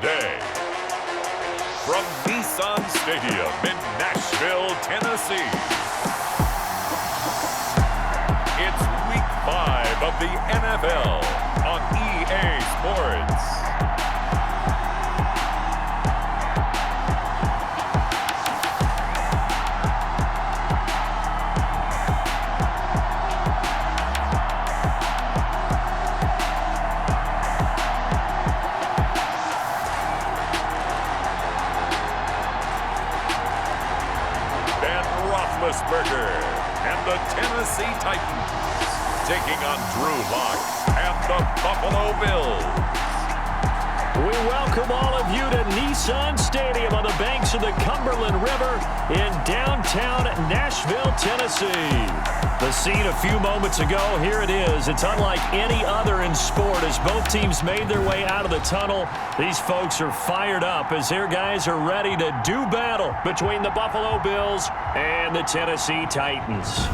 today. From Nissan Stadium in Nashville, Tennessee, it's Week 5 of the NFL on EA Sports. And the Tennessee Titans taking on Drew Lock and the Buffalo Bills. We welcome all of you to Nissan Stadium on the banks of the Cumberland River in downtown Nashville, Tennessee. The scene a few moments ago, here it is. It's unlike any other in sport as both teams made their way out of the tunnel. These folks are fired up as their guys are ready to do battle between the Buffalo Bills and the Tennessee Titans.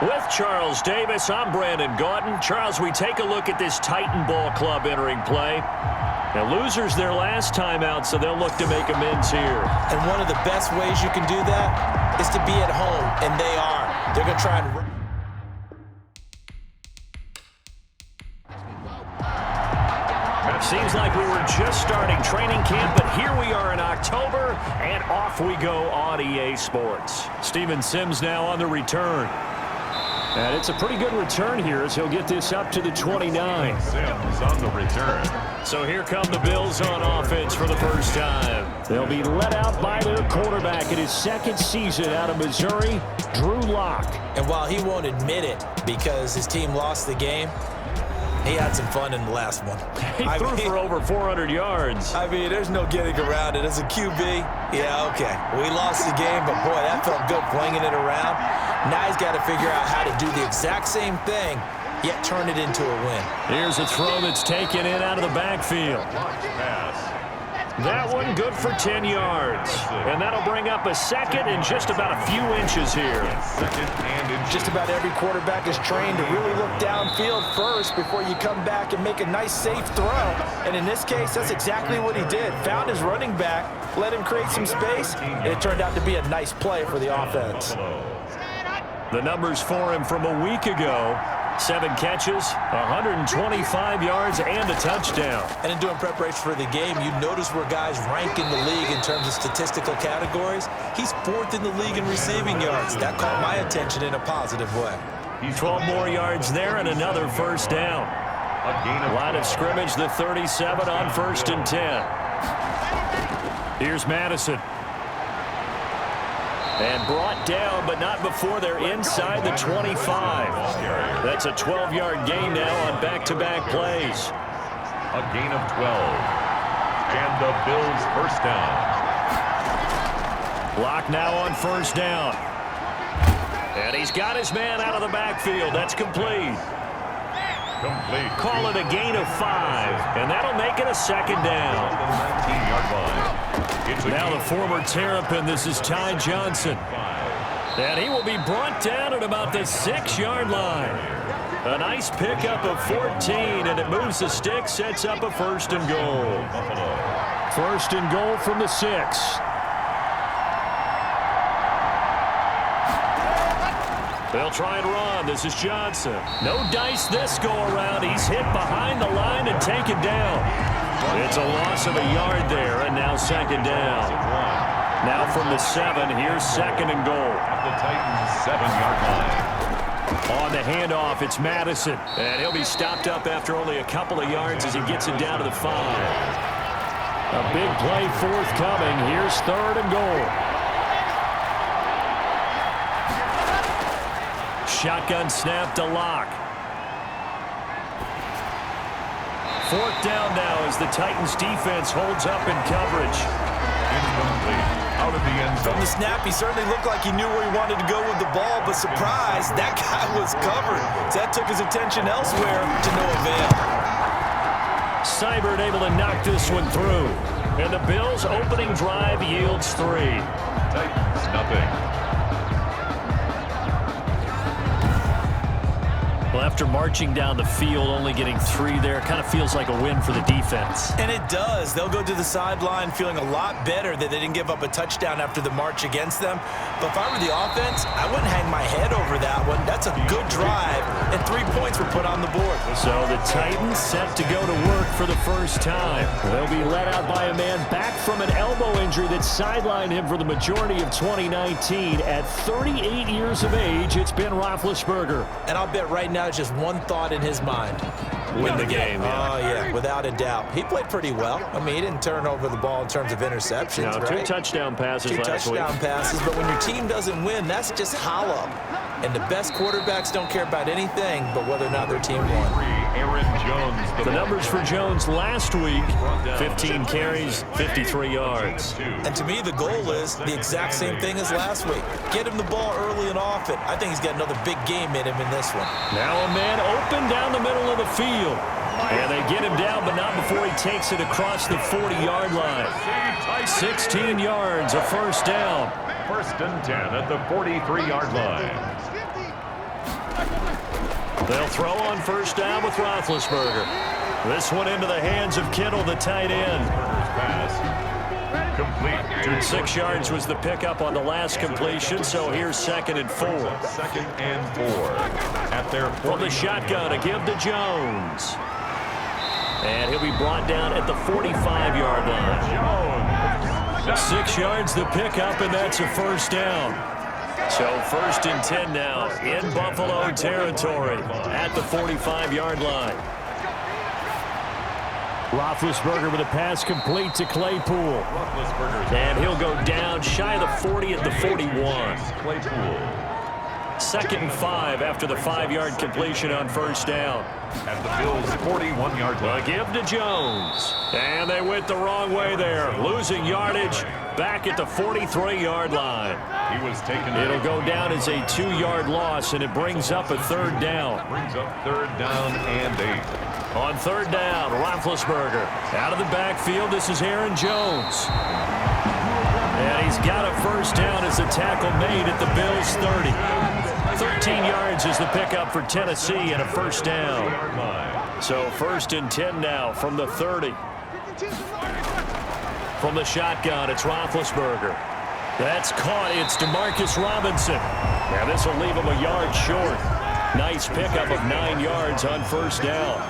With Charles Davis, I'm Brandon Gaughton. Charles, we take a look at this Titan Ball Club entering play. Now, losers their last time out, so they'll look to make amends here. And one of the best ways you can do that is to be at home, and they are. They're going to try and... Seems like we were just starting training camp, but here we are in October, and off we go on EA Sports. Steven Sims now on the return. And it's a pretty good return here as he'll get this up to the 29. Sims on the return. So here come the Bills on offense for the first time. They'll be let out by their quarterback in his second season out of Missouri, Drew Lock. And while he won't admit it because his team lost the game, he had some fun in the last one. He threw for over 400 yards. I mean, there's no getting around it. As a QB, yeah, okay. We lost the game, but boy, that felt good flinging it around. Now he's got to figure out how to do the exact same thing, yet turn it into a win. Here's a throw that's taken in out of the backfield. That one good for 10 yards. And that'll bring up a second and just about a few inches here. Just about every quarterback is trained to really look downfield first before you come back and make a nice, safe throw. And in this case, that's exactly what he did. Found his running back, let him create some space, and it turned out to be a nice play for the offense. The numbers for him from a week ago. 7 catches, 125 yards, and a touchdown. And in doing preparation for the game, you notice where guys rank in the league in terms of statistical categories. He's 4th in the league in receiving yards. That caught my attention in a positive way. 12 more yards there and another first down. Line of scrimmage, the 37 on 1st and 10. Here's Madison. And brought down, but not before they're inside the 25. That's a 12-yard gain now on back-to-back plays. A gain of 12. And the Bills first down. Lock now on first down. And he's got his man out of the backfield. That's complete. Call it a gain of 5. And that'll make it a second down. 19-yard line. Now the former Terrapin, this is Ty Johnson. And he will be brought down at about the 6-yard line. A nice pickup of 14, and it moves the stick, sets up a 1st and goal. 1st and goal from the 6. They'll try and run. This is Johnson. No dice this go-around. He's hit behind the line and taken down. It's a loss of a yard there, and now second down. Now from the 7, here's 2nd and goal. At the Titans' 7-yard line. On the handoff, it's Madison. And he'll be stopped up after only a couple of yards as he gets it down to the 5. A big play forthcoming. Here's 3rd and goal. Shotgun snap to Lock. 4th down now as the Titans defense holds up in coverage. Incomplete. Out of the end zone. From the snap, he certainly looked like he knew where he wanted to go with the ball, but surprise, that guy was covered. So that took his attention elsewhere to no avail. Seibert able to knock this one through. And the Bills' opening drive yields 3. Titans, nothing. Well, after marching down the field, only getting 3 there, kind of feels like a win for the defense. And it does. They'll go to the sideline feeling a lot better that they didn't give up a touchdown after the march against them. But if I were the offense, I wouldn't hang my head over that one. That's a good drive, and 3 points were put on the board. So the Titans set to go to work for the first time. They'll be led out by a man back from an elbow injury that sidelined him for the majority of 2019. At 38 years of age, it's Ben Roethlisberger. And I'll bet right now it's just one thought in his mind. Win the game. Oh, yeah, without a doubt. He played pretty well. I mean, he didn't turn over the ball in terms of interceptions, Now, 2 touchdown passes last week. 2 touchdown passes, but when your team doesn't win, that's just hollow. And the best quarterbacks don't care about anything but whether or not their team won. Aaron Jones. The numbers for Jones last week, 15 carries, 53 yards. And to me, the goal is the exact same thing as last week. Get him the ball early and often. I think he's got another big game in him in this one. Now a man open down the middle of the field. And they get him down, but not before he takes it across the 40-yard line. 16 yards, a first down. 1st and 10 at the 43-yard line. They'll throw on first down with Roethlisberger. This one into the hands of Kittle, the tight end. Complete. 6 yards was the pickup on the last completion, so here's 2nd and 4. 2nd and 4 at their From the shotgun, a give to Jones. And he'll be brought down at the 45-yard line. 6 yards the pickup, and that's a first down. So 1st and 10 now in Buffalo territory at the 45-yard line. Roethlisberger with a pass complete to Claypool. And he'll go down shy of the 40 at the 41. 2nd and 5 after the 5-yard completion on first down. At the Bills' 41-yard line. A give to Jones. And they went the wrong way there. Losing yardage back at the 43-yard line. He was taken. It'll go down as a 2-yard loss, and it brings up a 3rd down. Brings up 3rd down and 8. On 3rd down, Roethlisberger out of the backfield. This is Aaron Jones. And he's got a first down as the tackle made at the Bills' 30. 13 yards is the pickup for Tennessee and a first down. So 1st and 10 now from the 30. From the shotgun, it's Roethlisberger. That's caught. It's Demarcus Robinson. Now this will leave him a yard short. Nice pickup of 9 yards on first down.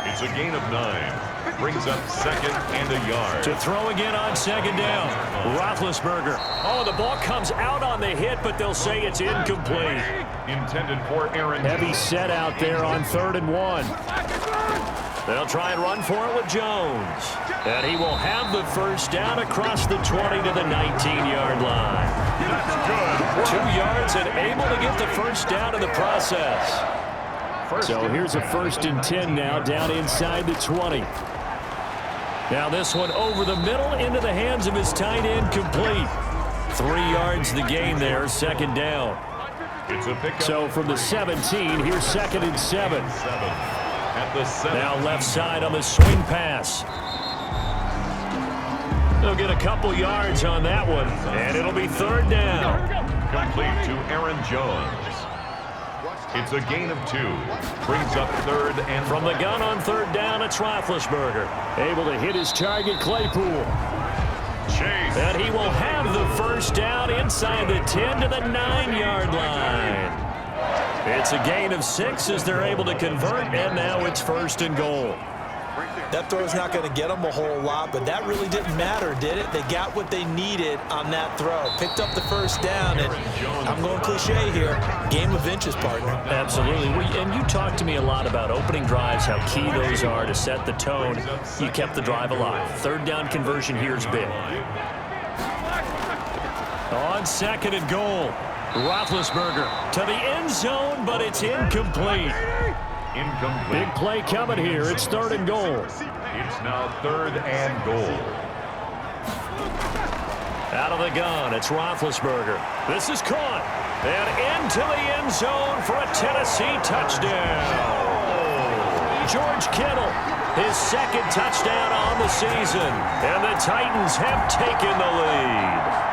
It's a gain of 9. Brings up 2nd and a yard. To throw again on 2nd down. Roethlisberger. Oh, the ball comes out on the hit, but they'll say it's incomplete. Intended for Aaron. Heavy set out there on 3rd and 1. They'll try and run for it with Jones. And he will have the first down across the 20 to the 19-yard line. That's good. 2 yards and able to get the first down in the process. So here's a 1st and 10 now down inside the 20. Now this one over the middle into the hands of his tight end, complete. 3 yards the gain there, 2nd down. It's a pickup. So from the 17, here's 2nd and 7. At the 7. Now left side on the swing pass. They'll get a couple yards on that one, and it'll be 3rd down. Complete to Aaron Jones. It's a gain of 2. Brings up 3rd and from the gun on 3rd down, it's Roethlisberger. Able to hit his target, Claypool. Chase. And he will have the first down inside the 10 to the 9-yard line. It's a gain of 6 as they're able to convert, and now it's 1st and goal. That throw's not going to get them a whole lot, but that really didn't matter, did it? They got what they needed on that throw. Picked up the first down, and I'm going cliche here. Game of inches, partner. Absolutely. And you talked to me a lot about opening drives, how key those are to set the tone. You kept the drive alive. 3rd down conversion here is big. On 2nd and goal, Roethlisberger to the end zone, but it's incomplete. Incomplete. Big play coming here. It's 3rd and goal. It's now 3rd and goal. Out of the gun, it's Roethlisberger. This is caught. And into the end zone for a Tennessee touchdown. George Kittle, his 2nd touchdown on the season. And the Titans have taken the lead.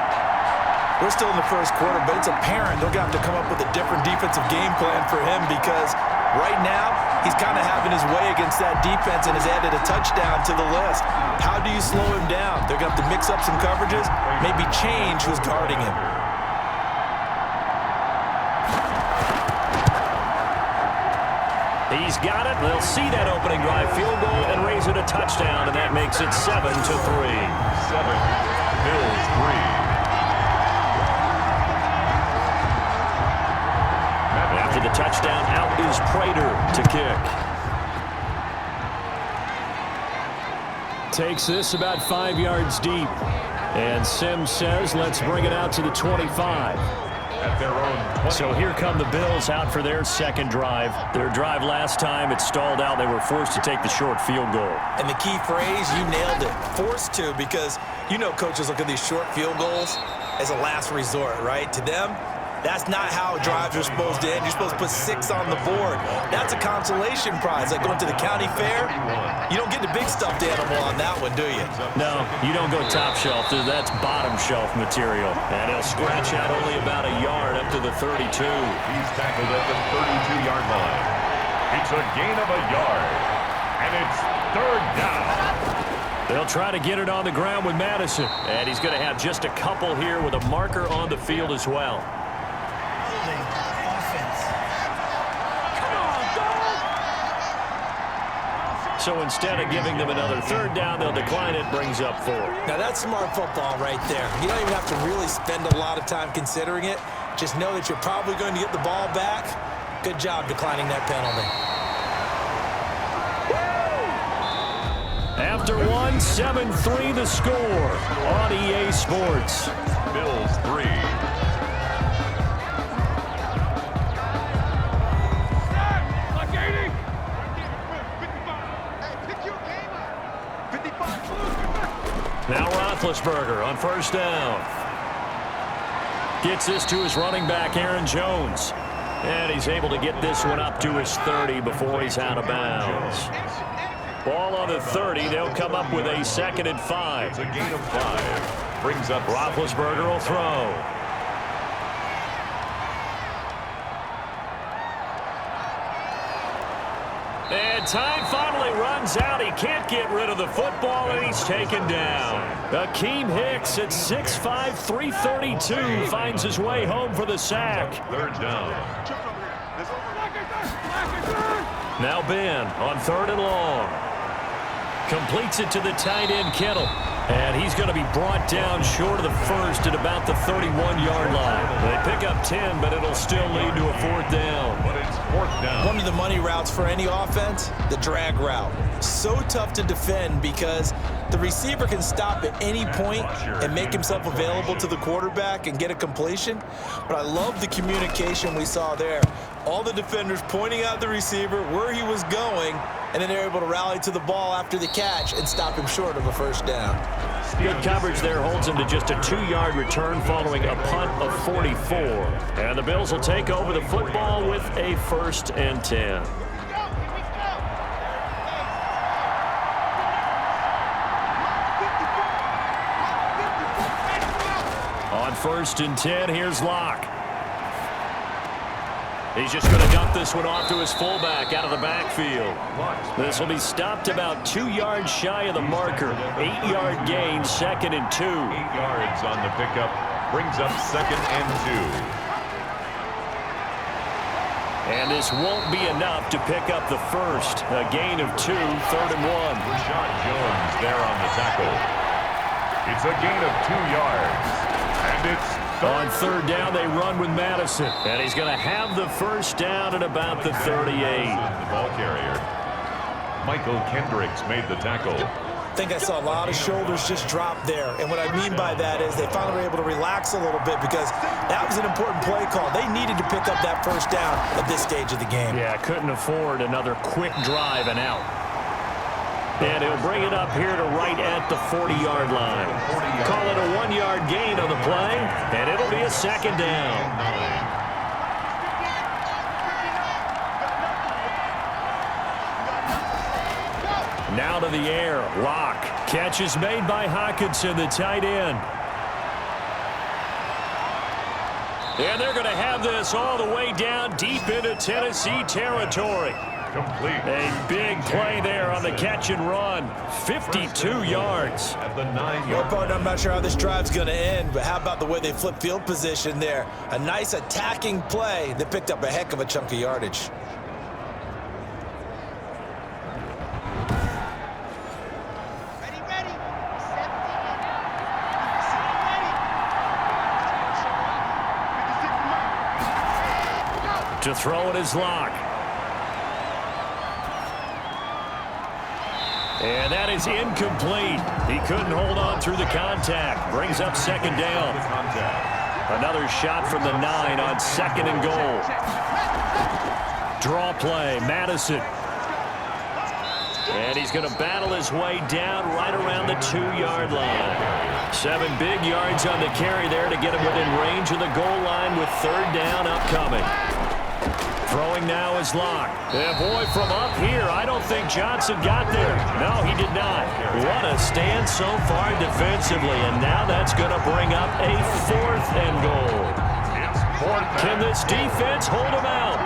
We're still in the 1st quarter, but it's apparent they're going to have to come up with a different defensive game plan for him because Right now, he's kind of having his way against that defense and has added a touchdown to the list. How do you slow him down? They're going to have to mix up some coverages, maybe change who's guarding him. He's got it. They'll see that opening drive field goal and raise it a touchdown, and that makes it 7-3. 7, Bills 3. After the touchdown, out is Prater to kick. Takes this about 5 yards deep. And Sims says, let's bring it out to the 25. At their own 20. So here come the Bills out for their second drive. Their drive last time, it stalled out. They were forced to take the short field goal. And the key phrase, you nailed it. Forced to, because you know coaches look at these short field goals as a last resort, right? To them, that's not how drives are supposed to end. You're supposed to put 6 on the board. That's a consolation prize, like going to the county fair. You don't get the big stuffed animal on that one, do you? No, you don't go top shelf. That's bottom shelf material. And he'll scratch out only about a yard up to the 32. He's tackled at the 32-yard line. It's a gain of a yard. And it's 3rd down. They'll try to get it on the ground with Madison. And he's going to have just a couple here with a marker on the field as well. So instead of giving them another 3rd down, they'll decline it, brings up 4. Now that's smart football right there. You don't even have to really spend a lot of time considering it. Just know that you're probably going to get the ball back. Good job declining that penalty. After 1, 7-3 the score on EA Sports. Bills 3. Now Roethlisberger on 1st down. Gets this to his running back, Aaron Jones. And he's able to get this one up to his 30 before he's out of bounds. Ball on the 30. They'll come up with a 2nd and 5. It's a gain of 5. Brings up Roethlisberger will throw. And time finally runs out. He can't get rid of the football, and he's taken down. Akeem Hicks at 6'5", 332 finds his way home for the sack. 3rd down. Now Ben on 3rd and long. Completes it to the tight end, Kittle. And he's going to be brought down short of the 1st at about the 31-yard line. They pick up 10, but it'll still lead to a 4th down. But it's 4th down. One of the money routes for any offense, the drag route. So tough to defend because the receiver can stop at any point and make himself available to the quarterback and get a completion. But I love the communication we saw there. All the defenders pointing out the receiver, where he was going, and then they're able to rally to the ball after the catch and stop him short of a 1st down. Good coverage there holds him to just a 2-yard return following a punt of 44. And the Bills will take over the football with a 1st and 10. On 1st and 10, here's Locke. He's just going to dump this one off to his fullback out of the backfield. This will be stopped about 2 yards shy of the marker. 8-yard gain, 2nd and 2. 8 yards on the pickup. Brings up 2nd and 2. And this won't be enough to pick up the 1st. A gain of 2, 3rd and 1. Rashad Jones there on the tackle. It's a gain of 2 yards. And it's on 3rd down, they run with Madison. And he's going to have the 1st down at about the 38. The ball carrier. Michael Kendricks made the tackle. I think I saw a lot of shoulders just drop there. And what I mean by that is they finally were able to relax a little bit because that was an important play call. They needed to pick up that 1st down at this stage of the game. Yeah, couldn't afford another quick drive and out. And he'll bring it up here to right at the 40-yard line. Call it a 1-yard gain on the play, and it'll be a 2nd down. Now to the air. Locke. Catch is made by Hockenson, the tight end. And they're going to have this all the way down deep into Tennessee territory. Complete. A big play there on the catch and run. 52 yards. At the 9-yard Well, partner, I'm not sure how this drive's going to end, but how about the way they flip field position there? A nice attacking play that picked up a heck of a chunk of yardage. To throw it is Locke. And that is incomplete. He couldn't hold on through the contact. Brings up second down. Another shot from the 9 on 2nd and goal. Draw play, Madison. And he's going to battle his way down right around the 2-yard line. 7 big yards on the carry there to get him within range of the goal line with 3rd down upcoming. Throwing now is Locke. And boy, from up here, I don't think Johnson got there. No, he did not. What a stand so far defensively, and now that's going to bring up a 4th and goal. Can this defense hold him out?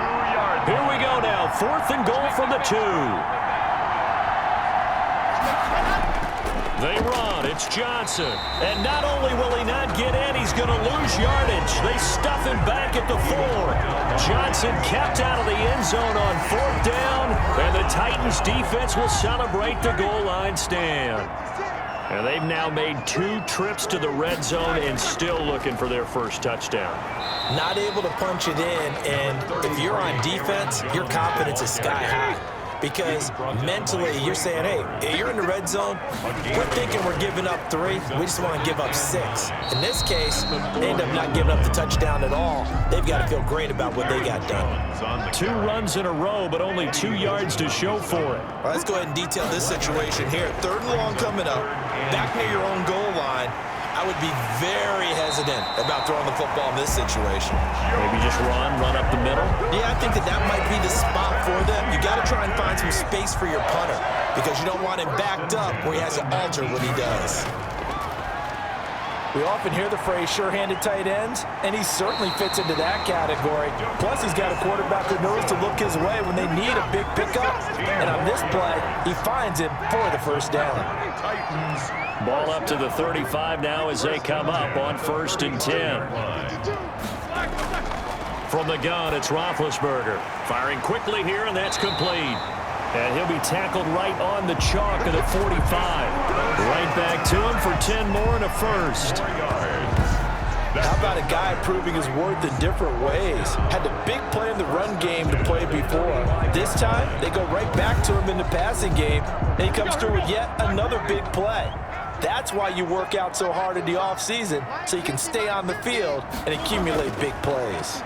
Here we go now, 4th and goal from the 2. They run. It's Johnson. And not only will he not get in, he's going to lose yardage. They stuff him back at the 4. Johnson kept out of the end zone on 4th down. And the Titans defense will celebrate the goal line stand. And they've now made 2 trips to the red zone and still looking for their first touchdown. Not able to punch it in, and if you're on defense, your confidence is sky high. Because mentally, you're saying, hey, you're in the red zone. We're thinking we're giving up 3. We just want to give up 6. In this case, they end up not giving up the touchdown at all. They've got to feel great about what they got done. 2 runs in a row, but only 2 yards to show for it. Well, let's go ahead and detail this situation here. 3rd and long coming up, back near your own goal line. I would be very hesitant about throwing the football in this situation. Maybe just run up the middle? Yeah, I think that might be the spot for them. You got to try and find some space for your punter because you don't want him backed up where he has to alter what he does. We often hear the phrase sure-handed tight ends, and he certainly fits into that category. Plus, he's got a quarterback who knows to look his way when they need a big pickup. And on this play, he finds him for the first down. Ball up to the 35 now as they come up on 1st and 10. From the gun, it's Roethlisberger. Firing quickly here, and that's complete. And he'll be tackled right on the chalk at the 45. Right back to him for 10 more and a first. How about a guy proving his worth in different ways? Had the big play in the run game to play before. This time, they go right back to him in the passing game, and he comes through with yet another big play. That's why you work out so hard in the offseason, so you can stay on the field and accumulate big plays.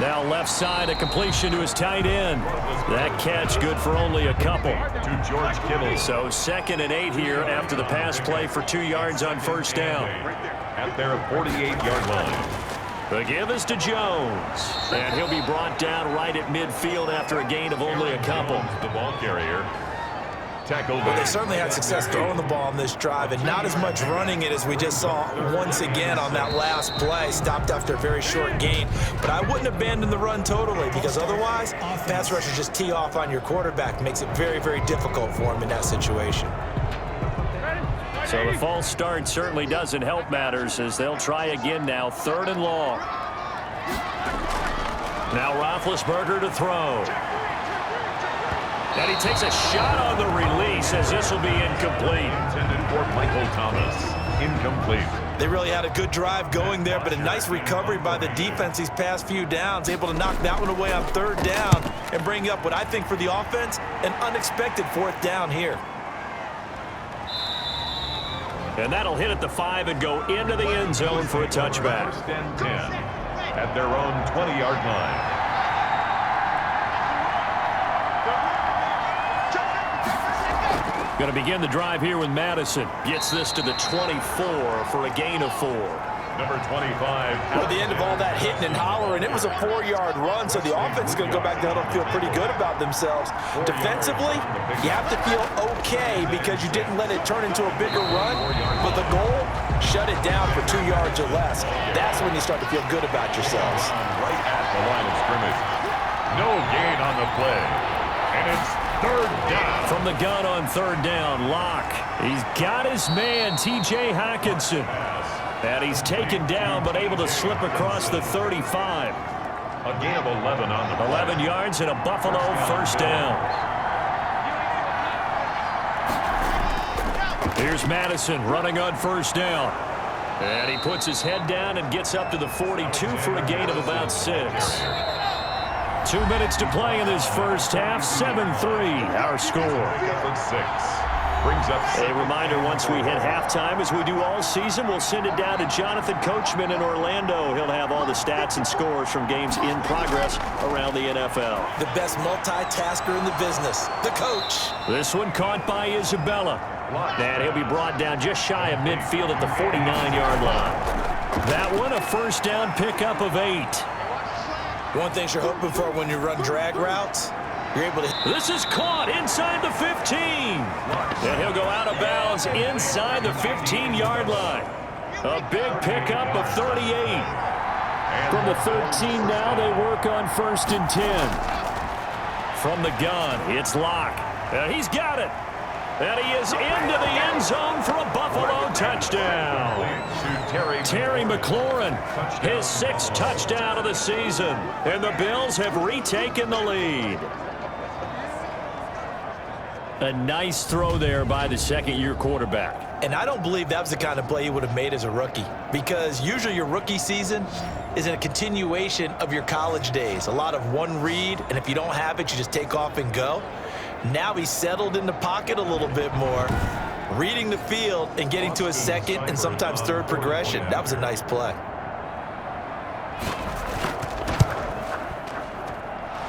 Now left side, a completion to his tight end. That catch good for only a couple. To George Kittle. So 2nd and 8 here after the pass play for 2 yards on 1st down. At their 48-yard line. The give is to Jones. And he'll be brought down right at midfield after a gain of only a couple. The ball carrier. Well, they certainly had success throwing the ball on this drive and not as much running it as we just saw once again on that last play. Stopped after a very short gain. But I wouldn't abandon the run totally because otherwise, pass rushers just tee off on your quarterback. Makes it very, very difficult for him in that situation. So the false start certainly doesn't help matters as they'll try again now. 3rd and long. Now Roethlisberger to throw. And he takes a shot on the release as this will be incomplete. Intended for Michael Thomas. Incomplete. They really had a good drive going there, but a nice recovery by the defense these past few downs. Able to knock that one away on 3rd down and bring up what I think for the offense, an unexpected 4th down here. And that'll hit at the 5 and go into the end zone for a touchback. 1st and 10 at their own 20-yard line. Going to begin the drive here with Madison. Gets this to the 24 for a gain of 4. Number 25. Well, at the end of all that hitting and hollering, it was a 4-yard run, so the offense is going to go back there and feel pretty good about themselves. Defensively, you have to feel okay because you didn't let it turn into a bigger run, but the goal, shut it down for 2 yards or less. That's when you start to feel good about yourselves. Right at the line of scrimmage. No gain on the play. And it's third down. From the gun on third down, Locke. He's got his man, T.J. Hockenson. And he's taken down, but able to slip across the 35. A gain of 11 on the play. 11 yards and a Buffalo first down. Here's Madison running on first down. And he puts his head down and gets up to the 42 for a gain of about 6. 2 minutes to play in this first half. 7-3, our score. 6. Brings up a reminder, once we hit halftime, as we do all season, we'll send it down to Jonathan Coachman in Orlando. He'll have all the stats and scores from games in progress around the NFL. The best multitasker in the business, the coach. This one caught by Isabella. And he'll be brought down just shy of midfield at the 49-yard line. That one, a first down pickup of 8. One thing you're hoping for when you run drag routes, you're able to... This is caught inside the 15. And he'll go out of bounds inside the 15-yard line. A big pickup of 38. From the 13 now, they work on first and 10. From the gun, it's Locke. And he's got it. And he is into the end zone for a Buffalo touchdown. Terry McLaurin, his 6th touchdown of the season. And the Bills have retaken the lead. A nice throw there by the second-year quarterback. And I don't believe that was the kind of play he would have made as a rookie, because usually your rookie season is a continuation of your college days. A lot of one read, and if you don't have it, you just take off and go. Now he's settled in the pocket a little bit more, reading the field and getting to a second and sometimes third progression. That was a nice play.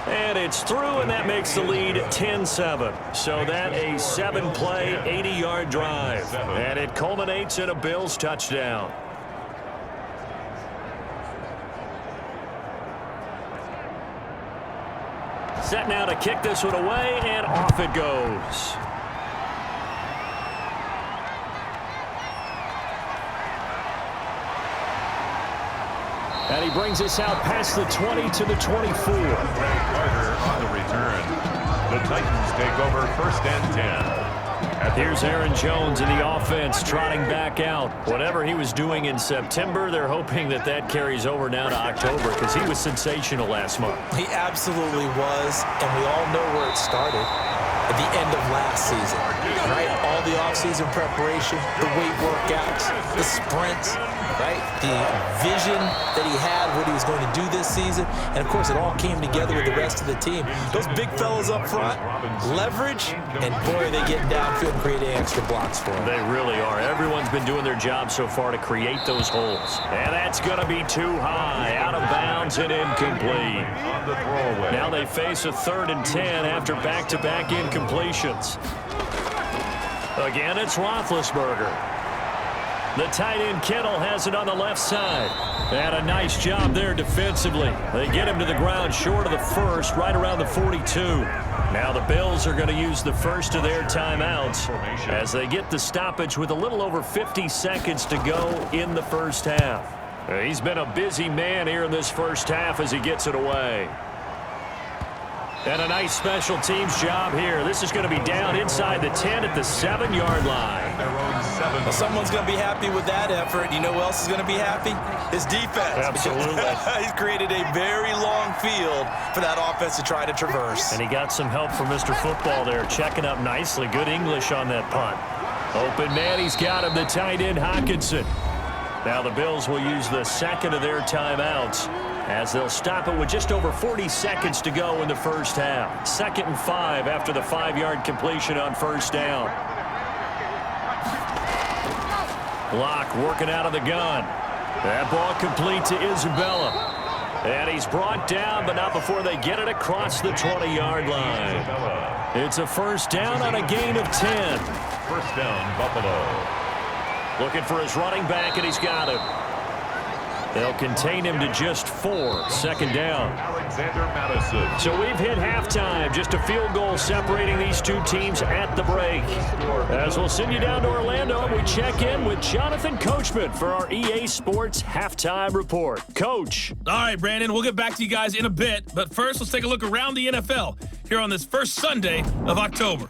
And it's through, and that makes the lead 10-7. So that a 7-play, 80-yard drive. And it culminates in a Bills touchdown. Set now to kick this one away, and off it goes. And he brings us out past the 20 to the 24. Carter on the return. The Titans take over first and 10. Here's Aaron Jones in the offense trotting back out. Whatever he was doing in September, they're hoping that that carries over now to October, because he was sensational last month. He absolutely was, and we all know where it started. At the end of last season, right? All the offseason preparation, the weight workouts, the sprints, right? The vision that he had, what he was going to do this season. And, of course, it all came together with the rest of the team. Those big fellas up front, leverage, and, boy, are they getting downfield and creating extra blocks for him. They really are. Everyone's been doing their job so far to create those holes. And that's going to be too high, out of bounds and incomplete. Now they face a 3rd and 10 after back-to-back incompletions. Again, it's Roethlisberger. The tight end Kittle has it on the left side. And a nice job there defensively. They get him to the ground short of the first, right around the 42. Now the Bills are going to use the first of their timeouts as they get the stoppage with a little over 50 seconds to go in the first half. He's been a busy man here in this first half as he gets it away. And a nice special teams job here. This is going to be down inside the 10 at the 7-yard line. Well, someone's going to be happy with that effort. You know who else is going to be happy? His defense. Absolutely. He's created a very long field for that offense to try to traverse. And he got some help from Mr. Football there, checking up nicely. Good English on that punt. Open man, he's got him, the tight end Hockenson. Now the Bills will use the second of their timeouts as they'll stop it with just over 40 seconds to go in the first half. 2nd and 5 after the 5-yard completion on first down. Locke working out of the gun. That ball complete to Isabella. And he's brought down, but not before they get it across the 20-yard line. It's a first down on a gain of 10. First down, Buffalo. Looking for his running back, and he's got him. They'll contain him to just 4. Second down. Alexander Madison. So we've hit halftime. Just a field goal separating these two teams at the break. As we'll send you down to Orlando, we check in with Jonathan Coachman for our EA Sports Halftime Report. Coach. All right, Brandon, we'll get back to you guys in a bit. But first, let's take a look around the NFL here on this first Sunday of October.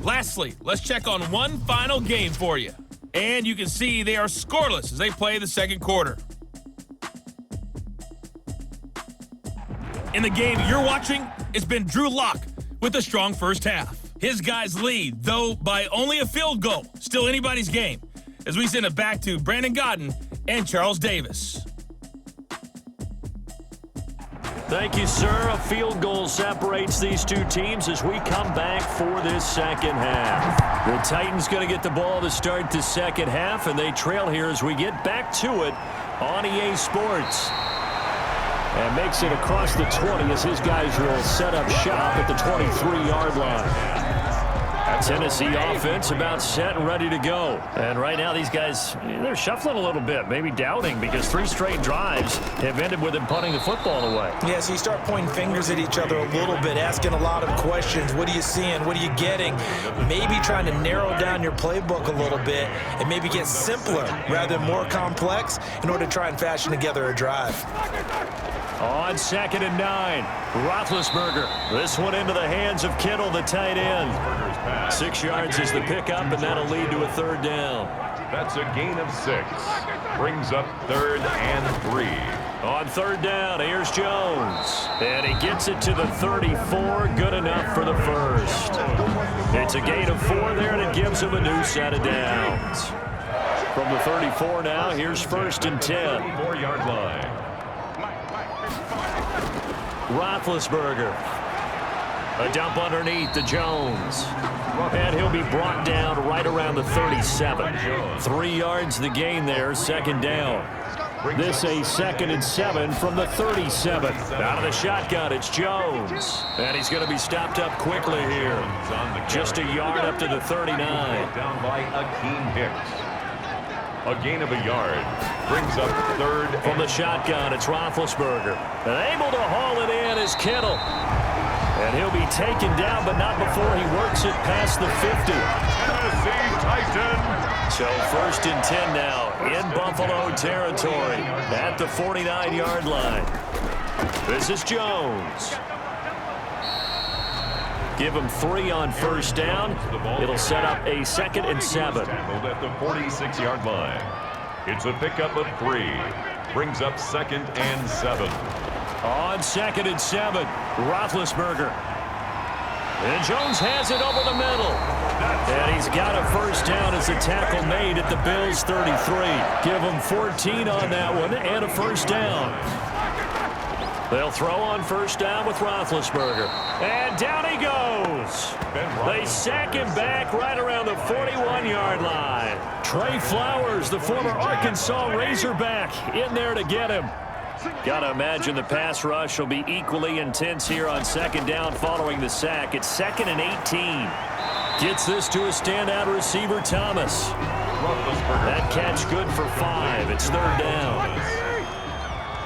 Lastly, let's check on one final game for you. And you can see they are scoreless as they play the second quarter. In the game you're watching, it's been Drew Lock with a strong first half. His guys lead, though by only a field goal. Still anybody's game, as we send it back to Brandon Godden and Charles Davis. Thank you, sir. A field goal separates these two teams as we come back for this second half. The Titans going to get the ball to start the second half, and they trail here as we get back to it on EA Sports. And makes it across the 20 as his guys will set up shop at the 23-yard line. Tennessee offense about set and ready to go. And right now these guys, they're shuffling a little bit, maybe doubting, because 3 straight drives have ended with them punting the football away. Yeah, so you start pointing fingers at each other a little bit, asking a lot of questions. What are you seeing? What are you getting? Maybe trying to narrow down your playbook a little bit and maybe get simpler rather than more complex in order to try and fashion together a drive. On 2nd and 9, Roethlisberger. This one into the hands of Kittle, the tight end. 6 yards is the pickup, and that'll lead to a 3rd down. That's a gain of 6. Brings up 3rd and 3. On 3rd down, here's Jones. And he gets it to the 34. Good enough for the first. It's a gain of 4 there, and it gives him a new set of downs. From the 34 now, here's 1st and 10. 34-yard line. Roethlisberger. A dump underneath to Jones. And he'll be brought down right around the 37. 3 yards the gain there, 2nd down. This a 2nd and 7 from the 37. Out of the shotgun, it's Jones. And he's going to be stopped up quickly here. Just a yard up to the 39. Down by Akeem Hicks. A gain of a yard. Brings up 3rd. From the shotgun, it's Roethlisberger. And able to haul it in is Kittle. And he'll be taken down, but not before he works it past the 50. Tennessee Titan. So 1st and 10 now in Buffalo territory at the 49-yard line. This is Jones. Give him 3 on 1st down. It'll set up a 2nd and 7. At the 46-yard line. It's a pickup of 3. Brings up 2nd and 7. On 2nd and 7, Roethlisberger. And Jones has it over the middle. And he's got a 1st down as a tackle made at the Bills' 33. Give him 14 on that one and a 1st down. They'll throw on 1st down with Roethlisberger. And down he goes. They sack him back right around the 41-yard line. Trey Flowers, the former Arkansas Razorback, in there to get him. Got to imagine the pass rush will be equally intense here on 2nd down following the sack. It's 2nd and 18. Gets this to a standout receiver, Thomas. That catch good for 5. It's 3rd down.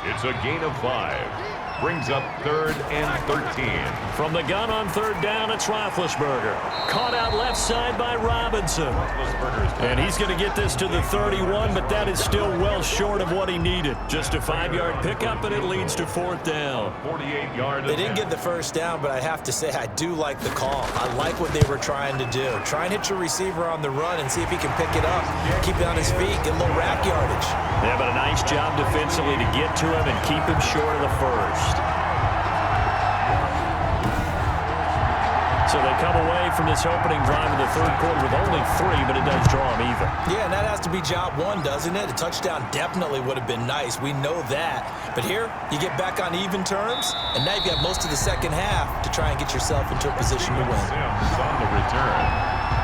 It's a gain of 5. Brings up 3rd and 13. From the gun on 3rd down, it's Roethlisberger. Caught out left side by Robinson. And he's going to get this to the 31, but that is still well short of what he needed. Just a 5-yard pickup, and it leads to 4th down. 48-yard. They didn't get the 1st down, but I have to say I do like the call. I like what they were trying to do. Try and hit your receiver on the run and see if he can pick it up, keep it on his feet, get a little rack yardage. Yeah, but a nice job defensively to get to him and keep him short of the 1st. So they come away from this opening drive in the 3rd quarter with only 3, but it does draw them even. Yeah, and that has to be job 1, doesn't it? A touchdown definitely would have been nice. We know that. But here, you get back on even terms, and now you've got most of the second half to try and get yourself into a position to win. Sims on the return.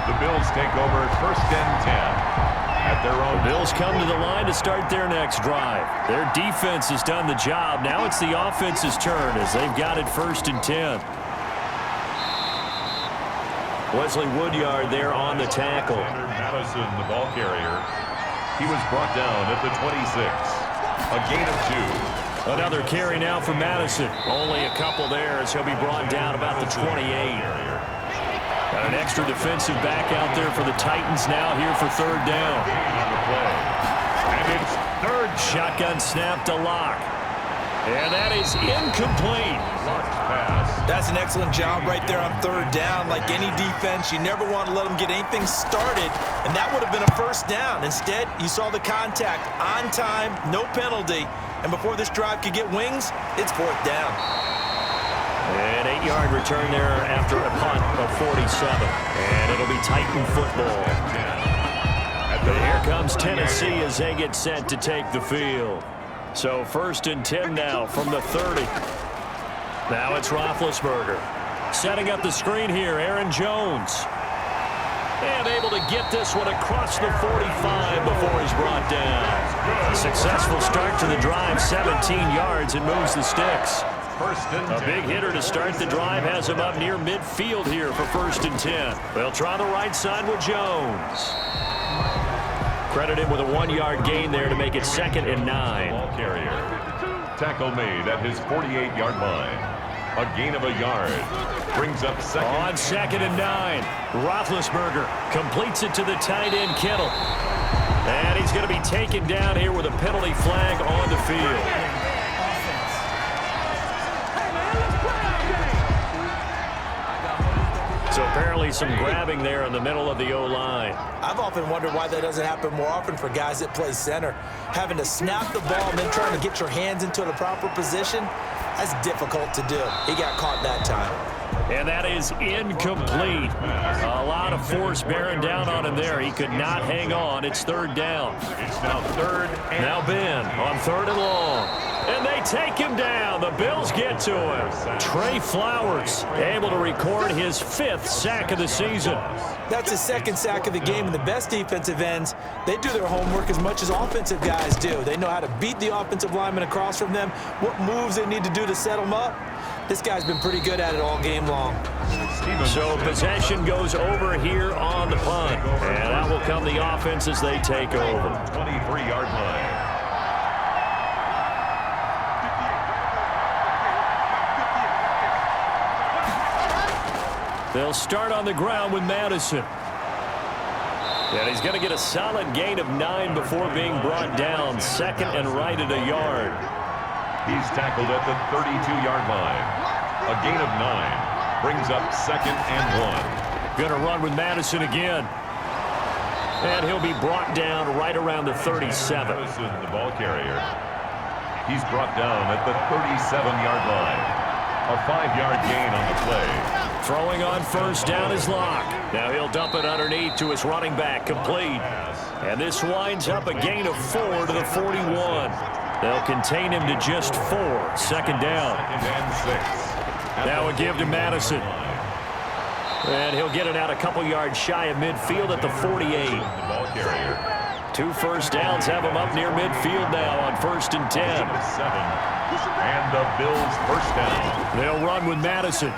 The Bills take over 1st and 10. At their own. The Bills come to the line to start their next drive. Their defense has done the job. Now it's the offense's turn as they've got it 1st and 10. Wesley Woodyard there on the tackle. Madison, the ball carrier. He was brought down at the 26. A gain of 2. Another carry now for Madison. Only a couple there as he'll be brought down about the 28. Got an extra defensive back out there for the Titans now here for 3rd down. On the play. And it's 3rd. Shotgun snap to Locke. And that is incomplete. Locke's pass. That's an excellent job right there on 3rd down. Like any defense, you never want to let them get anything started, and that would have been a 1st down. Instead, you saw the contact on time, no penalty, and before this drive could get wings, it's 4th down. An 8-yard return there after a punt of 47. And it'll be Titan football. And here comes Tennessee as they get set to take the field. So 1st and 10 now from the 30. Now it's Roethlisberger. Setting up the screen here, Aaron Jones. And able to get this one across the 45 before he's brought down. A successful start to the drive, 17 yards, and moves the sticks. A big hitter to start the drive has him up near midfield here for 1st and 10. They'll try the right side with Jones. Credit him with a 1-yard gain there to make it 2nd and 9. Ball carrier. Tackle made at his 48-yard line. A gain of a yard. Brings up 2nd. On 2nd and 9. Roethlisberger completes it to the tight end Kittle. And he's going to be taken down here with a penalty flag on the field. So apparently some grabbing there in the middle of the O-line. I've often wondered why that doesn't happen more often for guys that play center. Having to snap the ball and then trying to get your hands into the proper position, that's difficult to do. He got caught that time. And that is incomplete. A lot of force bearing down on him there. He could not hang on. It's 3rd down. It's now 3rd. Now Ben on 3rd and long. And they take him down. The Bills get to him. Trey Flowers able to record his 5th sack of the season. That's his 2nd sack of the game, and the best defensive ends, they do their homework as much as offensive guys do. They know how to beat the offensive lineman across from them, what moves they need to do to set them up. This guy's been pretty good at it all game long. So possession goes over here on the punt. And that will come the offense as they take over. 23-yard line. They'll start on the ground with Madison. And he's going to get a solid gain of 9 before being brought down. 2nd and right at a yard. He's tackled at the 32-yard line. A gain of 9 brings up 2nd and 1. Going to run with Madison again. And he'll be brought down right around the 37. Madison, the ball carrier. He's brought down at the 37-yard line. A 5-yard gain on the play. Throwing on 1st down is Locke. Now he'll dump it underneath to his running back, complete. And this winds up a gain of 4 to the 41. They'll contain him to just 4. 2nd down. 2nd and 6. Now a give to Madison. And he'll get it out a couple yards shy of midfield at the 48. The ball carrier. 2 first downs have him up near midfield now on 1st and 10. 7. And the Bills 1st down. They'll run with Madison.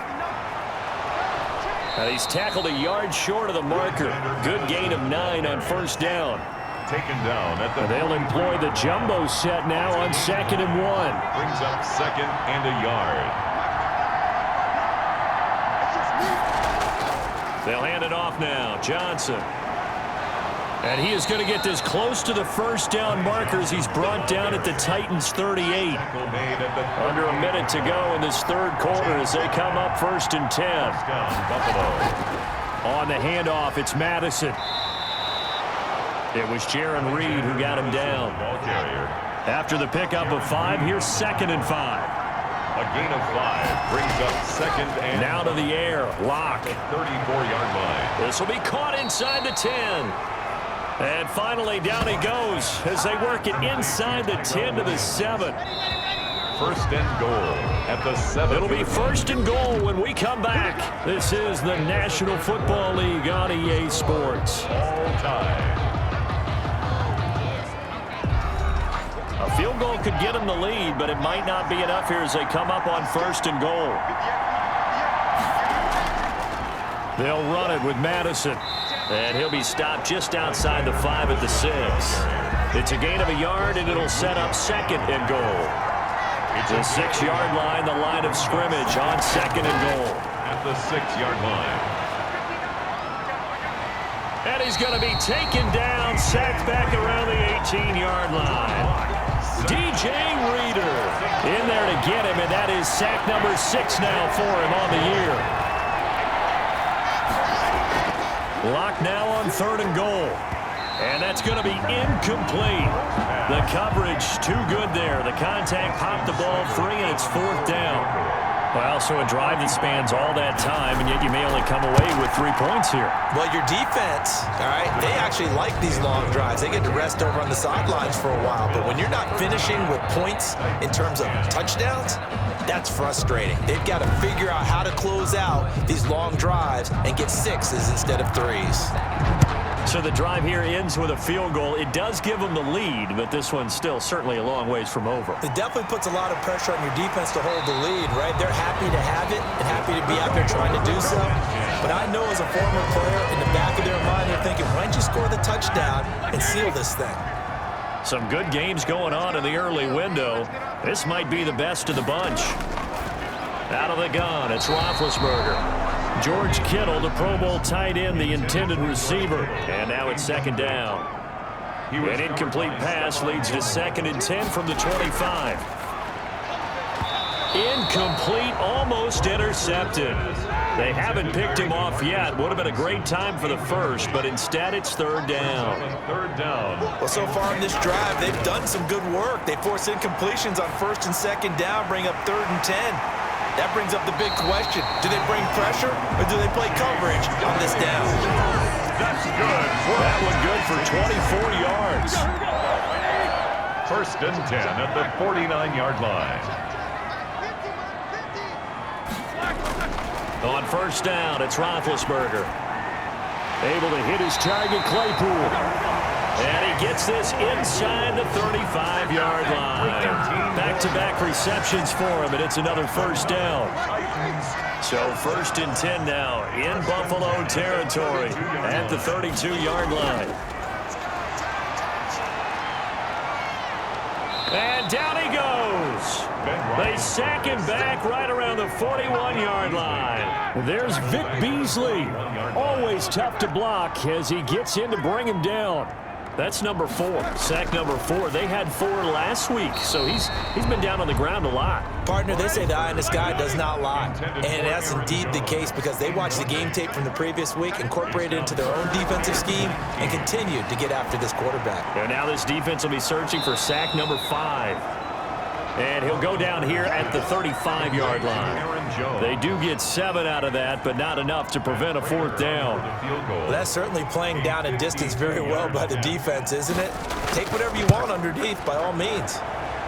He's tackled a yard short of the marker. Good gain of 9 on 1st down. Taken down at the. They'll employ the jumbo set now on 2nd and 1. Brings up 2nd and a yard. They'll hand it off now. Johnson. And he is going to get this close to the 1st down marker as he's brought down at the Titans 38. Under a minute to go in this 3rd quarter as they come up 1st and 10. On the handoff, it's Madison. It was Jaron Reed who got him down. After the pickup of 5, here's 2nd and 5. A gain of 5 brings up 2nd and. Now to the air, Locke. 34-yard line. This will be caught inside the 10. And finally, down he goes as they work it inside the 10 to the 7. first and goal at the 7. It'll be first and goal when we come back. This is the National Football League on EA Sports. All time. A field goal could get them the lead, but it might not be enough here as they come up on first and goal. They'll run it with Madison. And he'll be stopped just outside the 5 at the 6. It's a gain of a yard, and it'll set up second and goal. It's a 6-yard line, the line of scrimmage on second and goal. At the 6-yard line. And he's going to be taken down, sacked back around the 18-yard line. DJ Reader in there to get him, and that is sack number 6 now for him on the year. Lock now on third and goal. And that's going to be incomplete. The coverage too good there. The contact popped the ball free, and it's fourth down. Well, so a drive that spans all that time, and yet you may only come away with 3 points here. Well, your defense, all right, they actually like these long drives. They get to rest over on the sidelines for a while. But when you're not finishing with points in terms of touchdowns, that's frustrating. They've got to figure out how to close out these long drives and get 6s instead of 3s. So the drive here ends with a field goal. It does give them the lead, but this one's still certainly a long ways from over. It definitely puts a lot of pressure on your defense to hold the lead, right? They're happy to have it and happy to be out there trying to do so. But I know as a former player, in the back of their mind, they're thinking, why don't you score the touchdown and seal this thing? Some good games going on in the early window. This might be the best of the bunch. Out of the gun, it's Roethlisberger. George Kittle, the Pro Bowl tight end, the intended receiver. And now it's second down. An incomplete pass leads to 2nd and 10 from the 25. Incomplete, almost intercepted. They haven't picked him off yet. Would have been a great time for the first, but instead it's third down. Third down. Well, so far in this drive, they've done some good work. They force incompletions on first and second down, bring up 3rd and 10. That brings up the big question. Do they bring pressure or do they play coverage on this down? That's good. That one good for 24 yards. First and 10 at the 49-yard line. On first down, it's Roethlisberger. Able to hit his target, Claypool. And he gets this inside the 35-yard line. Back-to-back receptions for him, and it's another first down. So first and 10 now in Buffalo territory at the 32-yard line. And down he goes. They sack him back right around the 41-yard line. There's Vic Beasley. Always tough to block as he gets in to bring him down. That's number 4, sack number 4. They had 4 last week, so he's been down on the ground a lot. Partner, they say the eye in the sky does not lie. And that's indeed the case because they watched the game tape from the previous week, incorporated it into their own defensive scheme, and continued to get after this quarterback. And now this defense will be searching for sack number 5. And he'll go down here at the 35-yard line. They do get 7 out of that, but not enough to prevent a fourth down. Well, that's certainly playing down and distance very well by the defense, isn't it? Take whatever you want underneath, by all means.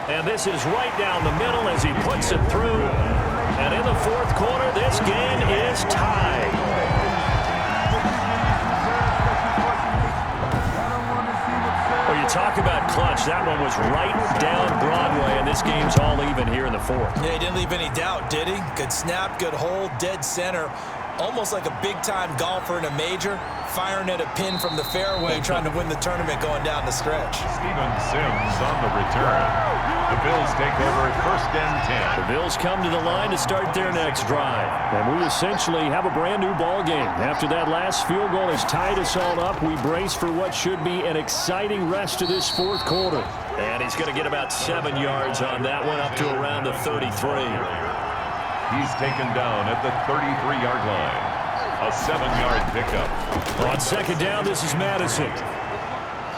And this is right down the middle as he puts it through. And in the fourth quarter, this game is tied. Well, you talk about clutch. That one was right down Broadway, and this game's all even here in the fourth. Yeah, he didn't leave any doubt, did he? Good snap, good hold, dead center. Almost like a big-time golfer in a major, firing at a pin from the fairway, trying to win the tournament going down the stretch. Steven Sims on the return. The Bills take over at first and 10. The Bills come to the line to start their next drive. And we essentially have a brand-new ball game. After that last field goal has tied us all up, we brace for what should be an exciting rest of this fourth quarter. And he's going to get about 7 yards on that one, up to around the 33. He's taken down at the 33-yard line. A 7-yard pickup. On second down, this is Madison.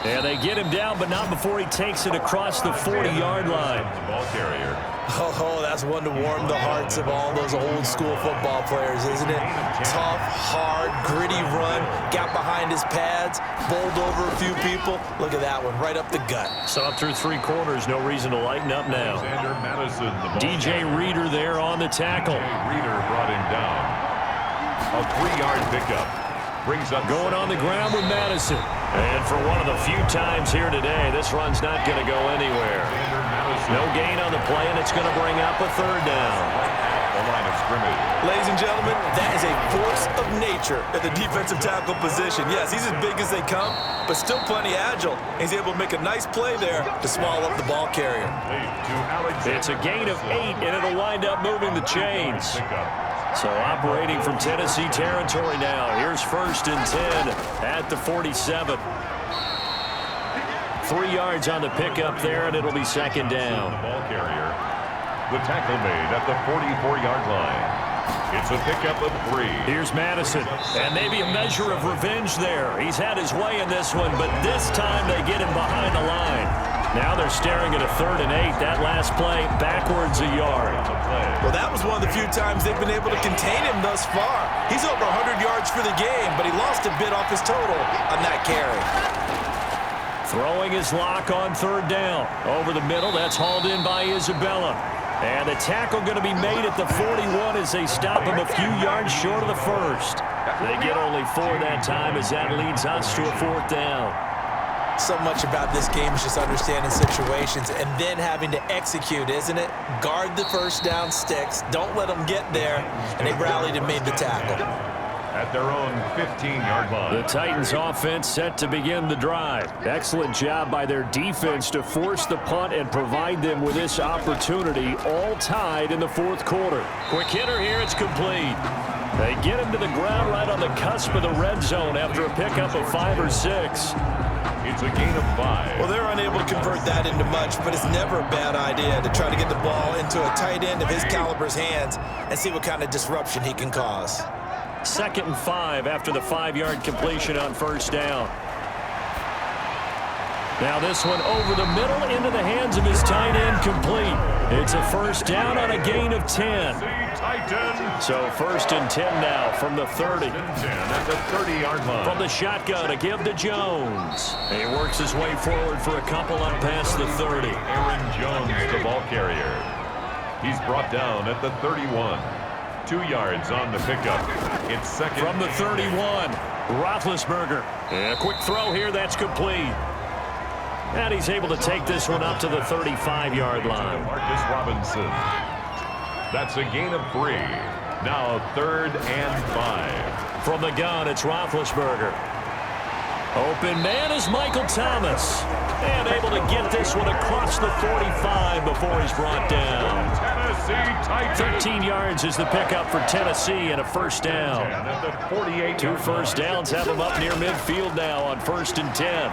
And they get him down, but not before he takes it across the 40-yard line. The ball carrier. Oh, that's one to warm the hearts of all those old-school football players, isn't it? Tough, hard, gritty run, got behind his pads, bowled over a few people. Look at that one, right up the gut. Saw through 3 quarters, no reason to lighten up now. Madison, the ball DJ Reader there on the tackle. Reader brought him down. A 3-yard pickup. Brings up going on the ground with Madison. And for one of the few times here today, this run's not going to go anywhere. No gain on the play, and it's going to bring up a 3rd down. The line of scrimmage. Ladies and gentlemen, that is a force of nature at the defensive tackle position. Yes, he's as big as they come, but still plenty agile. He's able to make a nice play there to small up the ball carrier. It's a gain of 8, and it'll wind up moving the chains. So operating from Tennessee territory now. Here's 1st and 10 at the 47. 3 yards on the pickup there, and it'll be 2nd down. The ball carrier. The tackle made at the 44-yard line. It's a pickup of 3. Here's Madison, and maybe a measure of revenge there. He's had his way in this one, but this time they get him behind the line. Now they're staring at a 3rd and 8. That last play, backwards a yard. Well, that was one of the few times they've been able to contain him thus far. He's over 100 yards for the game, but he lost a bit off his total on that carry. Throwing his lock on 3rd down. Over the middle, that's hauled in by Isabella. And the tackle going to be made at the 41 as they stop him a few yards short of the 1st. They get only 4 that time as that leads us to a 4th down. So much about this game is just understanding situations and then having to execute, isn't it? Guard the 1st down sticks. Don't let them get there. And they rallied and made the tackle. At their own 15-yard line. The Titans offense set to begin the drive. Excellent job by their defense to force the punt and provide them with this opportunity, all tied in the 4th quarter. Quick hitter here, it's complete. They get him to the ground right on the cusp of the red zone after a pickup of 5 or 6. It's a gain of 5. Well, they're unable to convert that into much, but it's never a bad idea to try to get the ball into a tight end of his caliber's hands and see what kind of disruption he can cause. 2nd and 5 after the 5-yard completion on 1st down. Now this one over the middle into the hands of his tight end, complete. It's a 1st down on a gain of 10. So 1st and 10 now from the 30. At the 30-yard line. From the shotgun to give to Jones. He works his way forward for a couple up past the 30. Aaron Jones, the ball carrier. He's brought down at the 31. 2 yards on the pickup. It's 2nd. From the 31, Roethlisberger. And a quick throw here, that's complete. And he's able to take this one up to the 35-yard line. Marcus Robinson. That's a gain of 3. Now 3rd and 5. From the gun, it's Roethlisberger. Open man is Michael Thomas. And able to get this one across the 45 before he's brought down. 13 yards is the pickup for Tennessee and a 1st down. 2 first downs have him up near midfield now on 1st and 10.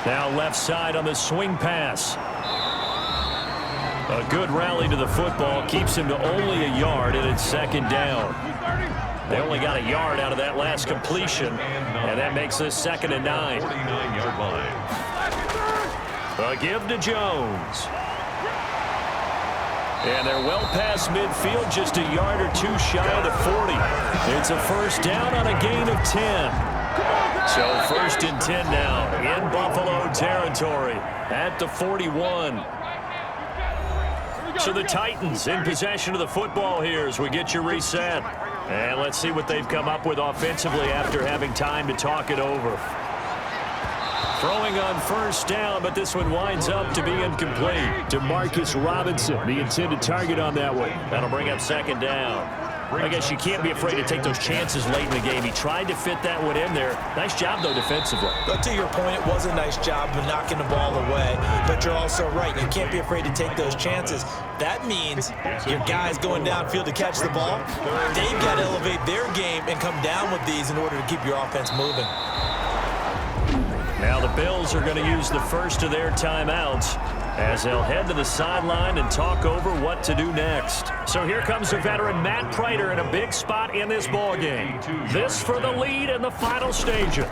Now left side on the swing pass. A good rally to the football keeps him to only a yard, and it's 2nd down. They only got a yard out of that last completion, and that makes this 2nd and 9. 49-yard line. A give to Jones. And they're well past midfield, just a yard or 2 shy of the 40. It's a 1st down on a gain of 10. So 1st and 10 now in Buffalo territory at the 41. So the Titans in possession of the football here as we get you reset. And let's see what they've come up with offensively after having time to talk it over. Throwing on 1st down, but this one winds up to be incomplete. To Marcus Robinson, the intended target on that one. That'll bring up 2nd down. I guess you can't be afraid to take those chances late in the game. He tried to fit that one in there. Nice job, though, defensively. But to your point, it was a nice job of knocking the ball away. But you're also right. You can't be afraid to take those chances. That means your guys going downfield to catch the ball, they've got to elevate their game and come down with these in order to keep your offense moving. Now the Bills are going to use the first of their timeouts as they'll head to the sideline and talk over what to do next. So here comes the veteran Matt Prater in a big spot in this ballgame. This for the lead in the final stages.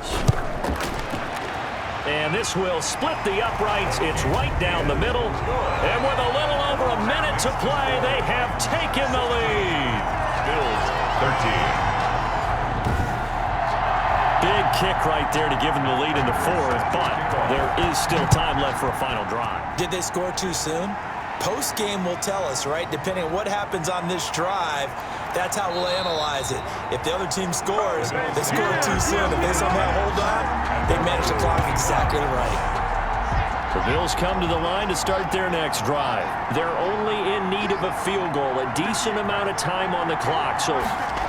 And this will split the uprights. It's right down the middle. And with a little over a minute to play, they have taken the lead. Bills 13. Big kick right there to give them the lead in the fourth, but there is still time left for a final drive. Did they score too soon? Post-game will tell us, right? Depending on what happens on this drive, that's how we'll analyze it. If the other team scores, they score too soon. If they somehow hold on, they manage the clock exactly right. The Bills come to the line to start their next drive. They're only in need of a field goal, a decent amount of time on the clock. So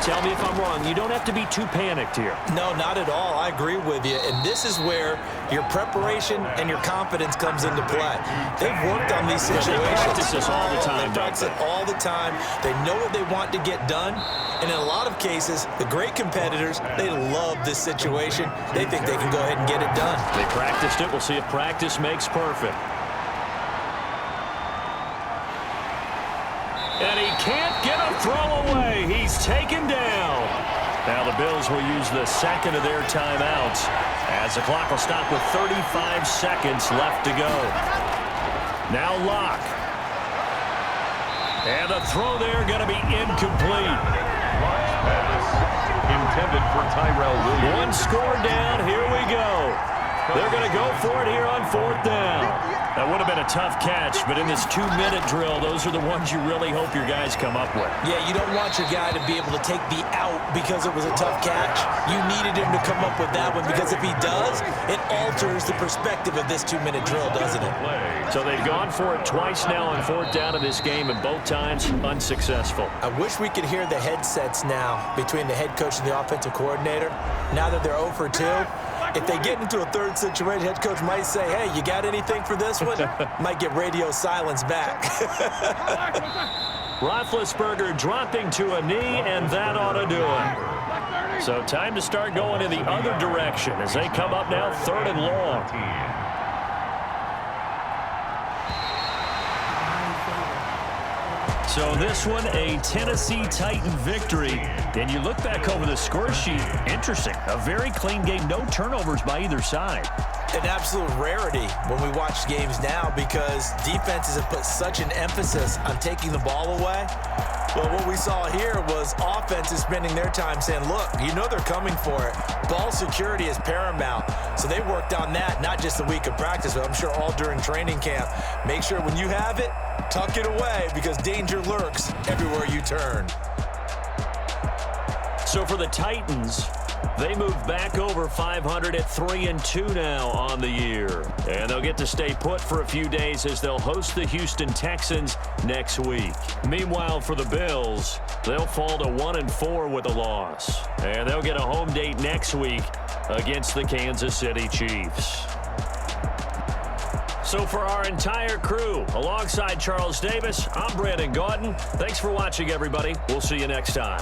tell me if I'm wrong. You don't have to be too panicked here. No, not at all. I agree with you. And this is where your preparation and your confidence comes into play. They've worked on these situations. They practice this all the time. They practice it all the time. They know what they want to get done. And in a lot of cases, the great competitors, they love this situation. They think they can go ahead and get it done. They practiced it. We'll see if practice makes perfect. And he can't get a throw away. He's taken down. Now the Bills will use the second of their timeouts as the clock will stop with 35 seconds left to go. Now Locke. And the throw there going to be incomplete. Intended for Tyrell Williams. One score down. Here we go. They're going to go for it here on fourth down. That would have been a tough catch, but in this 2-minute drill, those are the ones you really hope your guys come up with. Yeah, you don't want your guy to be able to take the out because it was a tough catch. You needed him to come up with that one because if he does, it alters the perspective of this 2-minute drill, doesn't it? So they've gone for it twice now on fourth down in this game, and both times unsuccessful. I wish we could hear the headsets now between the head coach and the offensive coordinator. Now that they're 0 for 2, if they get into a third situation, head coach might say, hey, you got anything for this one? Might get radio silence back. Roethlisberger dropping to a knee, and that ought to do it. So time to start going in the other direction as they come up now 3rd and long. So this one, a Tennessee Titan victory. And you look back over the score sheet, interesting. A very clean game, no turnovers by either side. An absolute rarity when we watch games now because defenses have put such an emphasis on taking the ball away. Well, what we saw here was offenses spending their time saying, look, you know they're coming for it. Ball security is paramount. So they worked on that, not just a week of practice, but I'm sure all during training camp. Make sure when you have it, tuck it away because danger lurks everywhere you turn. So for the Titans, they move back over 500 at 3-2 now on the year. And they'll get to stay put for a few days as they'll host the Houston Texans next week. Meanwhile, for the Bills, they'll fall to 1-4 with a loss. And they'll get a home date next week against the Kansas City Chiefs. So for our entire crew, alongside Charles Davis, I'm Brandon Gaudin. Thanks for watching, everybody. We'll see you next time.